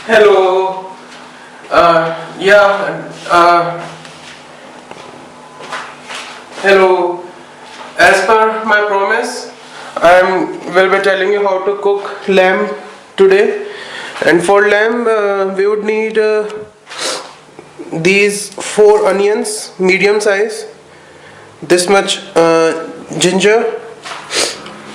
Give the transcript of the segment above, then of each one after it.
Hello. Yeah. Hello. As per my promise, I will be telling you how to cook lamb today. And for lamb, we would need these four onions, medium size, this much ginger,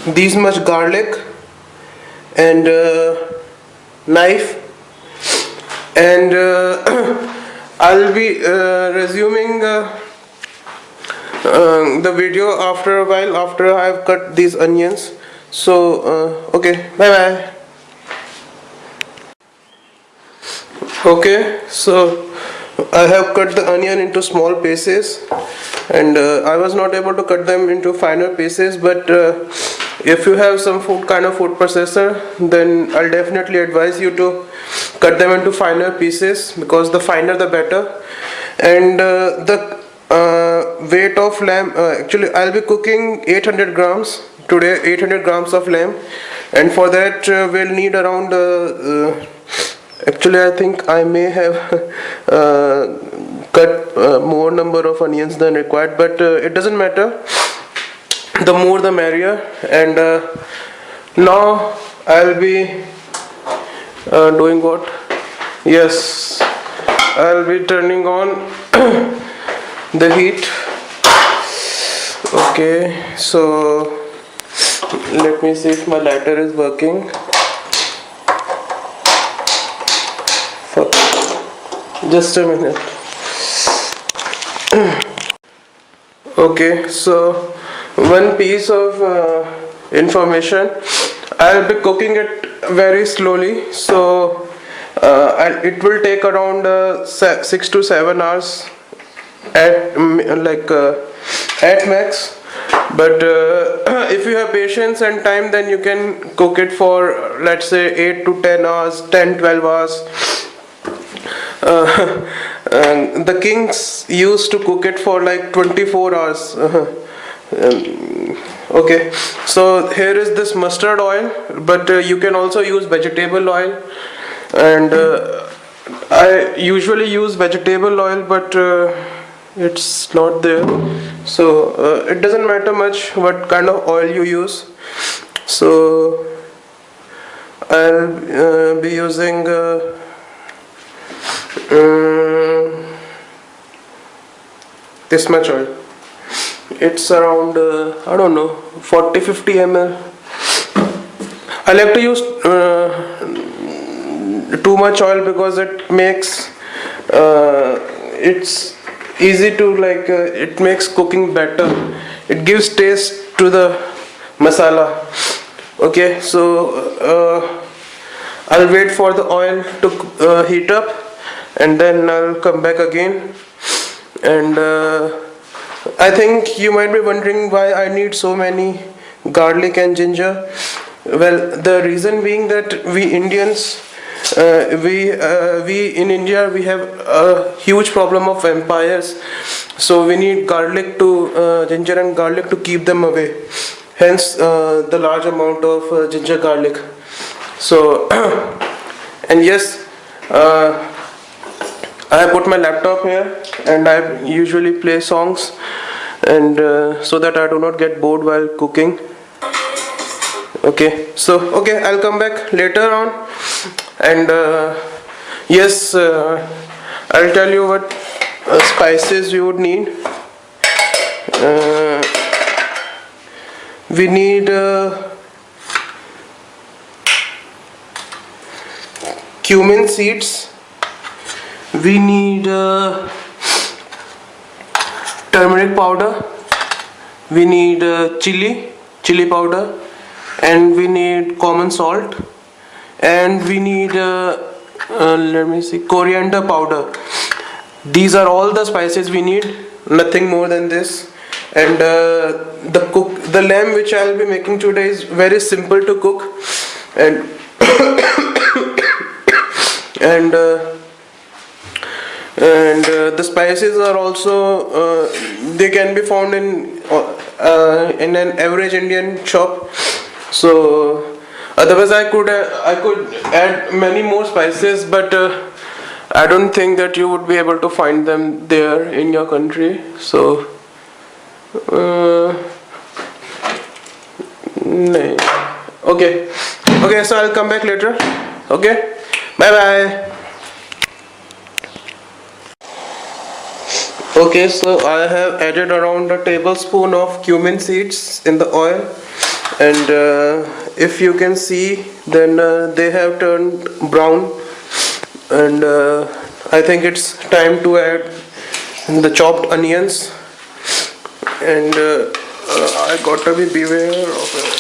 this much garlic, and knife. And I'll be resuming the video after a while after I've cut these onions. So okay, bye bye. Okay, so I have cut the onion into small pieces, and I was not able to cut them into finer pieces, but if you have some food processor, then I'll definitely advise you to cut them into finer pieces, because the finer the better. And the weight of lamb, actually I'll be cooking 800 grams today, 800 grams of lamb, and for that we'll need around actually I think I may have cut more number of onions than required, but it doesn't matter, the more the merrier. And now I'll be doing what? Yes, I'll be turning on the heat. Okay, so let me see if my lighter is working. Fuck. Just a minute. Okay, so one piece of information, I'll be cooking it very slowly, so it will take around 6 to 7 hours at at max. But if you have patience and time, then you can cook it for, let's say, 8 to 10 hours, 10-12 hours. The kings used to cook it for like 24 hours. Okay, so here is this mustard oil, but you can also use vegetable oil, and I usually use vegetable oil, but it's not there, so it doesn't matter much what kind of oil you use. So I'll be using this much oil. It's around I don't know, 40-50 ml. I like to use too much oil because it makes it's easy to it makes cooking better. It gives taste to the masala. Okay, so I'll wait for the oil to heat up, and then I'll come back again. And I think you might be wondering why I need so many garlic and ginger. Well, the reason being that we Indians, we in India, we have a huge problem of vampires. So we need ginger and garlic to keep them away. Hence, the large amount of ginger garlic. So, and yes, I put my laptop here, and I usually play songs, and so that I do not get bored while cooking. Okay, so okay, I'll come back later on, and yes, I'll tell you what spices you would need. We need cumin seeds. We need turmeric powder. We need chili powder, and we need common salt, and we need coriander powder. These are all the spices we need, nothing more than this. And the lamb which I'll be making today is very simple to cook, and and the spices are also they can be found in an average Indian shop. So Otherwise, I could add many more spices, but I don't think that you would be able to find them there in your country. So, uh, no. Okay, okay. So I'll come back later. Okay, bye bye. Okay, so I have added around a tablespoon of cumin seeds in the oil, and if you can see, then they have turned brown, and I think it's time to add the chopped onions, and I gotta be beware of it.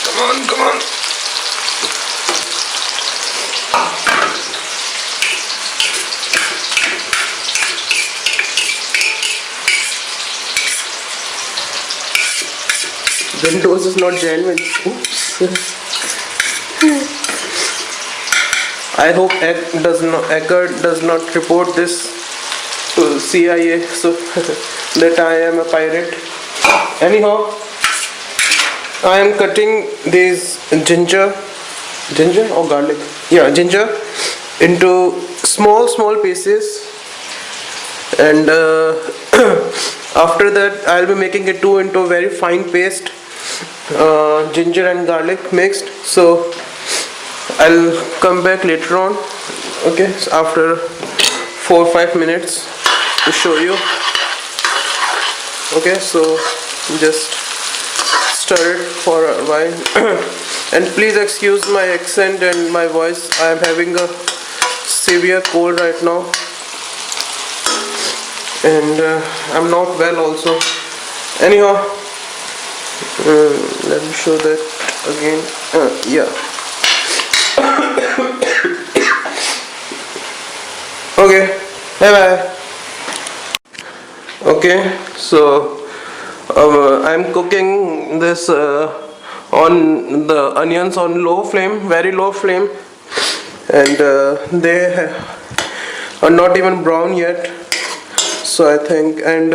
Come on, come on. Windows is not genuine. Oops. I hope Edgar does not report this to CIA so that I am a pirate. Anyhow, I am cutting these ginger or garlic. Yeah, ginger into small pieces, and after that I'll be making it into a very fine paste. Ginger and garlic mixed. So I'll come back later on. Okay, so after 4 or 5 minutes to show you. Okay, so just stir it for a while. And please excuse my accent and my voice. I am having a severe cold right now, and I'm not well also. Anyhow, let me show that again. Yeah. Okay, bye bye. Okay, so I'm cooking this on the onions on low flame, very low flame, and they are not even brown yet. So I think, and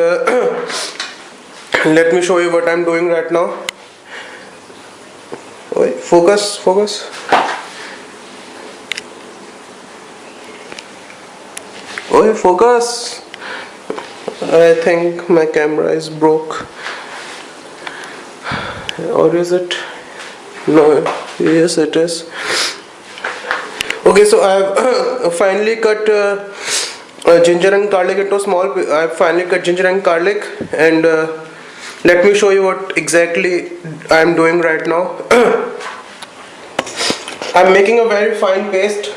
let me show you what I'm doing right now. Wait, focus. Oh, focus. I think my camera is broke. Or is it? No, yes it is. Okay, so I've finally cut ginger and garlic into small. I've finally cut ginger and garlic, and let me show you what exactly I'm doing right now. I'm making a very fine paste,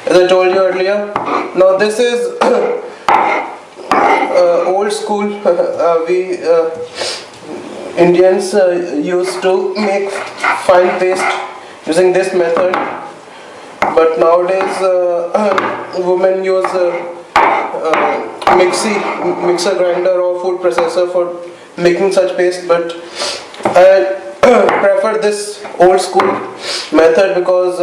as I told you earlier. Now this is old school. We Indians used to make fine paste using this method, but nowadays women use mixer grinder or food processor for making such paste. But I prefer this old school method because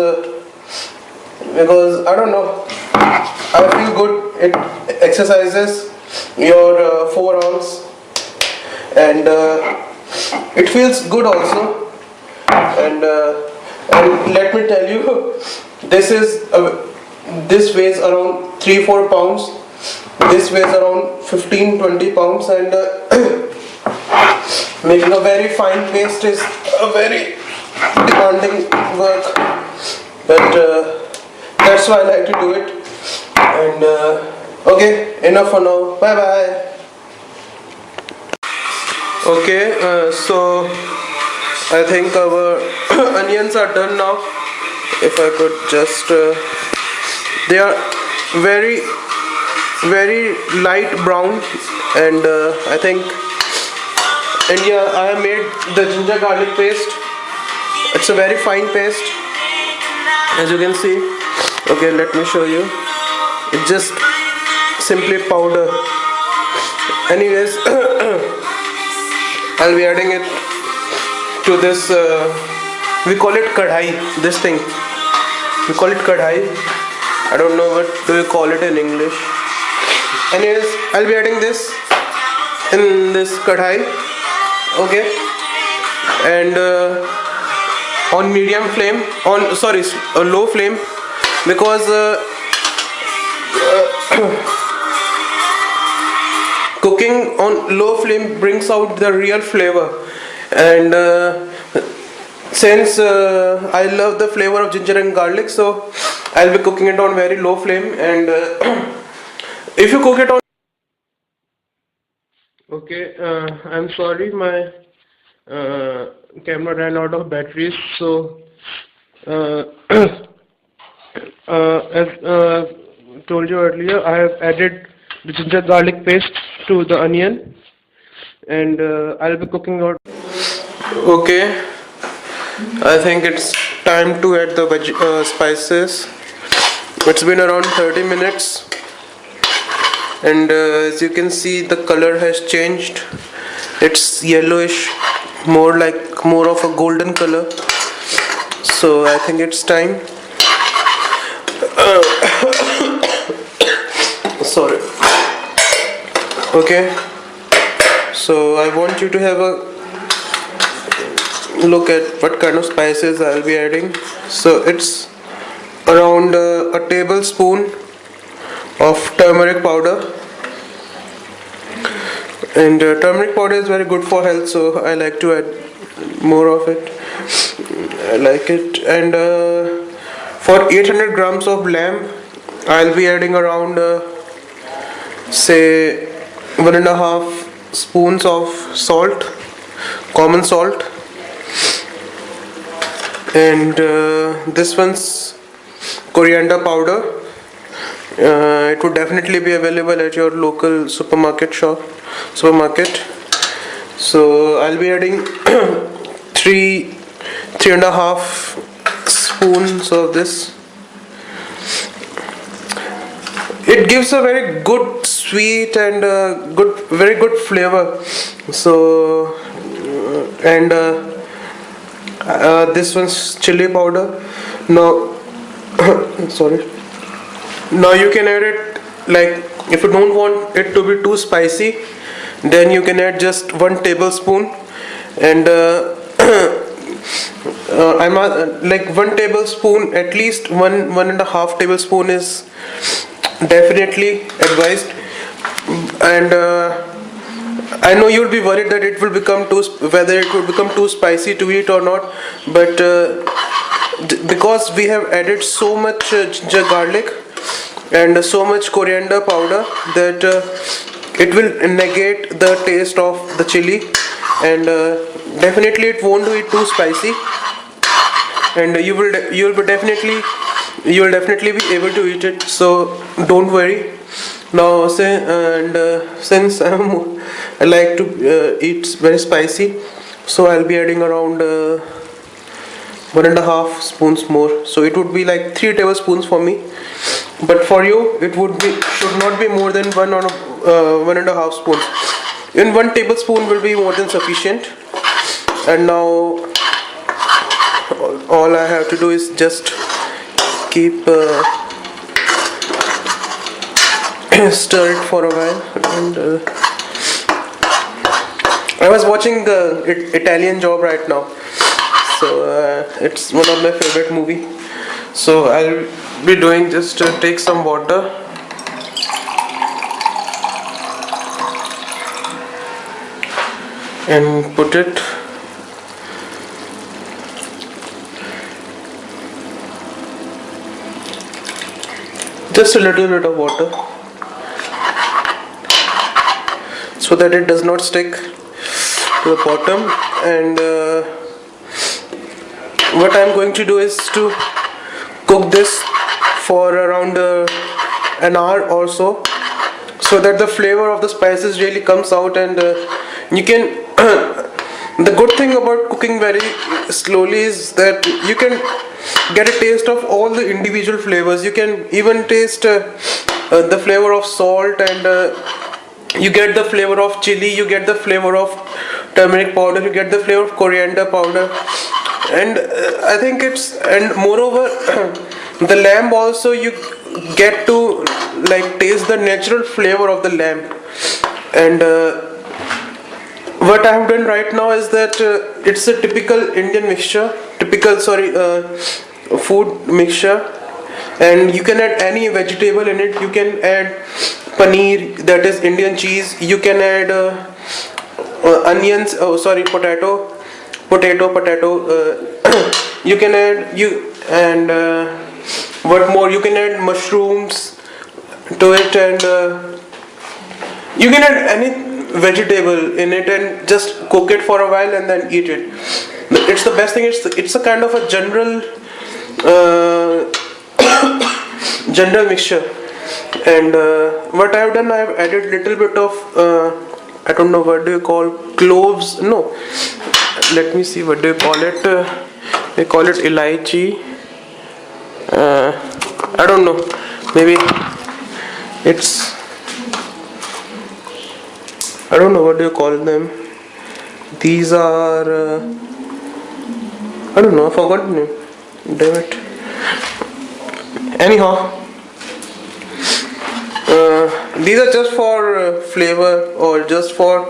I don't know, I feel good. It exercises your forearms, and it feels good also. And let me tell you, this weighs around 3-4 pounds. This weighs around 15-20 pounds, and making a very fine paste is a very demanding work. But that's why I like to do it. And okay, enough for now. Bye bye. Okay, so I think our onions are done now. If I could just, they are very light brown, and I think, and yeah, I have made the ginger garlic paste. It's a very fine paste, as you can see. Okay, let me show you. It's just simply powder. Anyways, I'll be adding it to this, we call it kadhai, this thing. We call it kadhai. I don't know what do you call it in English. Anyways, I'll be adding this in this kadhai. Okay, and on medium flame, on sorry, low flame, because cooking on low flame brings out the real flavor. And since I love the flavor of ginger and garlic, so I'll be cooking it on very low flame. And if you cook it on, okay, I'm sorry, my camera ran out of batteries, so as told you earlier, I have added the ginger garlic paste to the onion, and I'll be cooking out. Okay, I think it's time to add the spices. It's been around 30 minutes, and as you can see, the color has changed. It's yellowish, more of a golden color. So I think it's time. Sorry. Okay, so I want you to have a look at what kind of spices I'll be adding. So it's around a tablespoon of turmeric powder, and turmeric powder is very good for health, so I like to add more of it. I like it. And for 800 grams of lamb, I'll be adding around say 1.5 spoons of salt, common salt. And this one's coriander powder. It would definitely be available at your local supermarket. So I'll be adding 3.5 spoons of this. It gives a very good sweet and very good flavor. So and this one's chili powder. Now sorry. Now you can add it, like, if you don't want it to be too spicy, then you can add just 1 tablespoon. And I'm like 1 tablespoon, at least 1.5 tablespoon is definitely advised. And I know you'll be worried that whether it will become too spicy to eat or not, but because we have added so much ginger garlic and so much coriander powder, that it will negate the taste of the chili, and definitely it won't be too spicy, and you will definitely be able to eat it, so don't worry. Now since I like to eat very spicy, so I'll be adding around 1.5 spoons more, so it would be like 3 tablespoons for me, but for you it should not be more than 1.5 spoons. Even 1 tablespoon will be more than sufficient. And now all I have to do is just keep stir it for a while. And I was watching the Italian Job right now, so it's one of my favorite movie. So I'll be doing just take some water and put it. Just a little bit of water, so that it does not stick to the bottom. And what I'm going to do is to cook this for around an hour or so that the flavor of the spices really comes out. And you can the good thing about cooking very slowly is that you can get a taste of all the individual flavors. You can even taste the flavor of salt, and you get the flavor of chili, you get the flavor of turmeric powder, you get the flavor of coriander powder. And I think and moreover the lamb also, you get to like taste the natural flavor of the lamb. And what I have done right now is that it's a typical Indian mixture, food mixture, and you can add any vegetable in it. You can add paneer, that is Indian cheese. You can add onions. Oh, sorry, potato. You can add what more? You can add mushrooms to it, and you can add any vegetable in it and just cook it for a while and then eat it. It's the best thing. It's a kind of a uh, general mixture. And what I have done, I have added little bit of I don't know, what do you call, cloves? No, let me see, what do you call it? They call it elaichi. I don't know. Maybe it's, I don't know, what do you call them? These are I don't know. I forgot the name. Damn it. Anyhow, these are just for flavor, or just for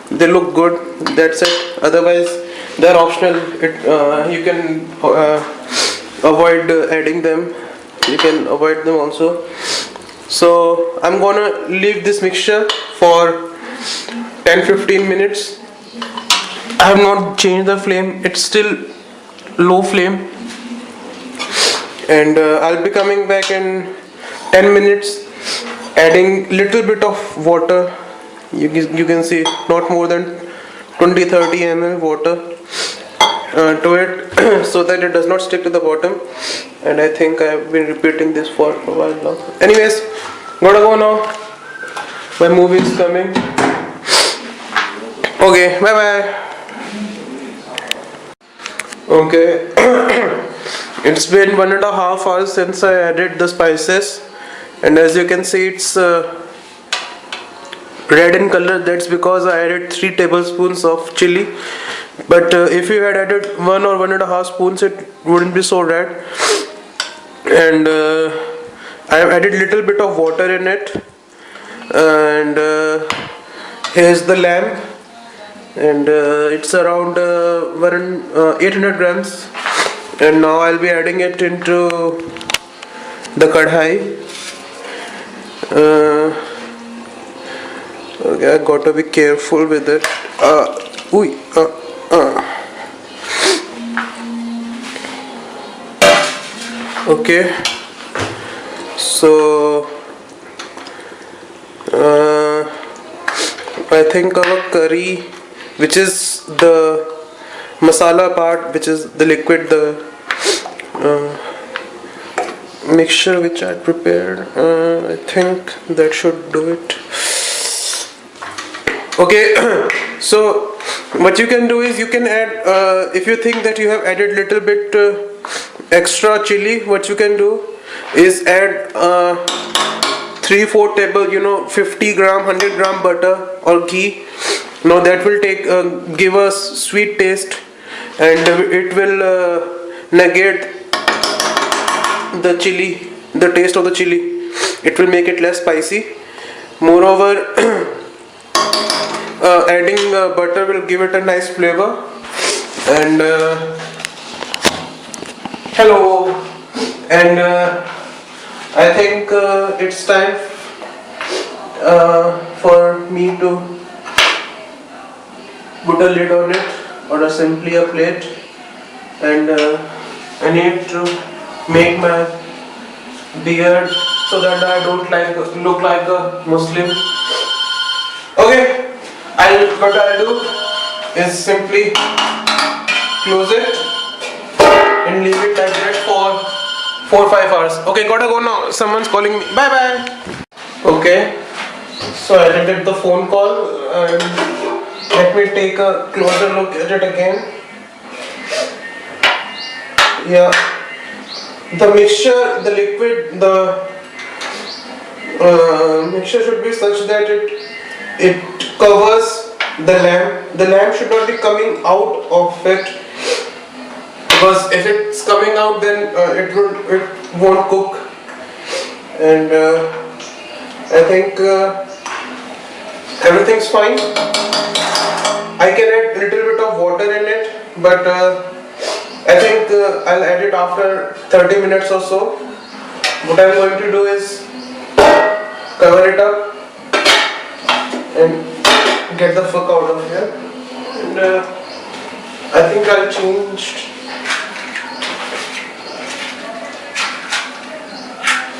they look good. That's it. Otherwise, they're optional. You can avoid adding them. You can avoid them also. So I'm gonna leave this mixture for 10-15 minutes. I have not changed the flame. It's still low flame. And I'll be coming back in 10 minutes, adding little bit of water. You can see not more than 20-30 ml water to it so that it does not stick to the bottom. And I think I've been repeating this for a while now. Anyways, gotta go now. My movie is coming. Okay, bye bye. Okay. It's been 1.5 hours since I added the spices, and as you can see, it's red in color. That's because I added 3 tablespoons of chili. But if you had added 1 or 1.5 spoons, it wouldn't be so red. And I have added little bit of water in it. And here's the lamb, and it's around 800 grams. And now I'll be adding it into the kadhai. Okay, I got to be careful with it. Okay, so I think our curry, which is the masala part, which is the liquid, the mixture which I prepared, I think that should do it. Okay. So what you can do is you can add, if you think that you have added little bit extra chili, what you can do is add 3-4 table, 50 gram 100 gram butter or ghee. Now that will give us sweet taste, and it will negate the chili, the taste of the chili. It will make it less spicy. Moreover, adding butter will give it a nice flavor. And hello, and I think it's time for me to put a lid on it, or simply a plate. And I need to make my beard so that I don't look like a Muslim. Okay, what I'll do is simply close it and leave it like that for 4-5 hours. Okay, gotta go now. Someone's calling me. Bye bye. Okay, so I did the phone call, and let me take a closer look at it again. Yeah, the mixture, the liquid, the mixture should be such that it covers the lamb. The lamb should not be coming out of it, because if it's coming out, then it won't cook. and I think everything's fine. I can add little bit of water in it, but I think I'll add it after 30 minutes or so. What I'm going to do is cover it up and get the fuck out of here. And I think I'll change.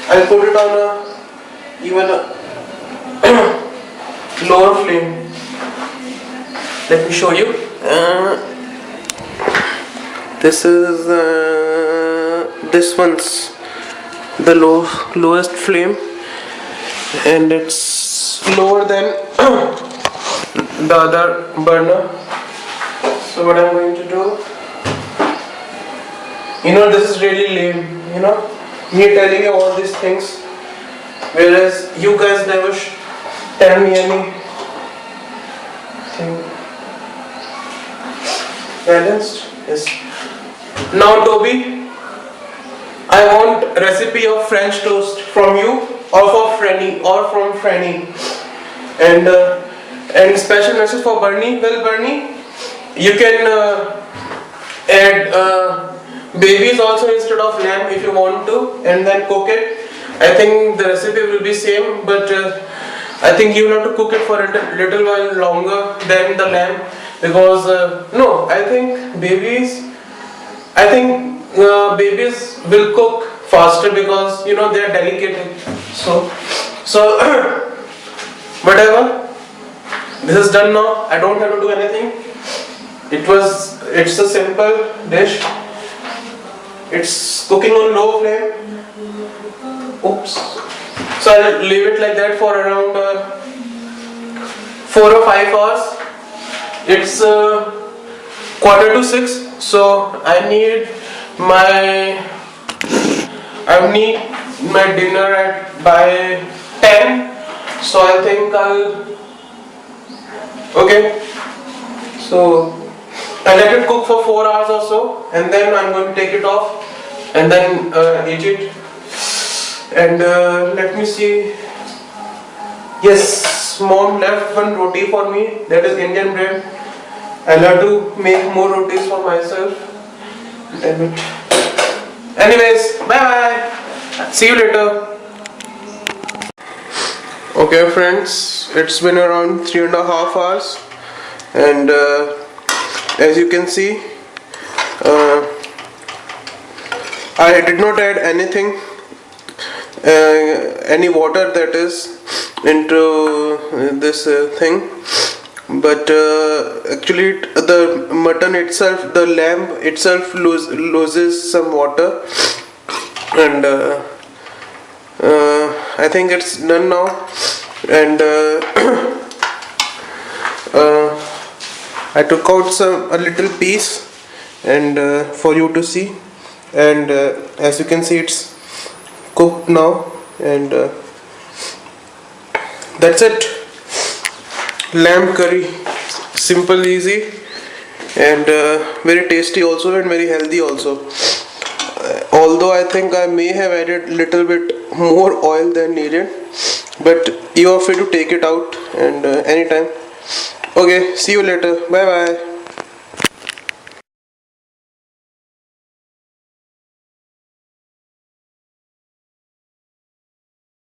I'll put it on even a lower flame. Let me show you. This is this one's the lowest flame, and it's lower than the other burner. So what I'm going to do, this is really lame, me telling you all these things, whereas you guys never tell me anything. Balanced? Yes. Now Toby, I want recipe of French toast from you, or from Franny, and special message for Bernie. Well, Bernie, you can add babies also instead of lamb if you want to, and then cook it. I think the recipe will be same, but I think you will have to cook it for a little while longer than the lamb, because no, I think babies will cook faster because they are delicate. So whatever. This is done now. I don't have to do anything. It's a simple dish. It's cooking on low flame. Oops. So I'll leave it like that for around 4 or 5 hours. It's 5:45. So I need my dinner by 10. So I think okay. So I let it cook for 4 hours or so, and then I'm going to take it off and then eat it. And let me see. Yes, mom left one roti for me. That is Indian bread. I'll have to make more rotis for myself. Damn it. Anyways, bye bye. See you later. Okay, friends, it's been around 3.5 hours, and as you can see, I did not add anything, any water, that is, into this thing, but actually the mutton itself, the lamb itself loses some water, and I think it's done now, and I took out a little piece, and for you to see, and as you can see, it's cooked now, and that's it. Lamb curry, simple, easy, and very tasty also, and very healthy also. Although I think I may have added little bit more oil than needed, but you are free to take it out and anytime. Okay, see you later. Bye bye.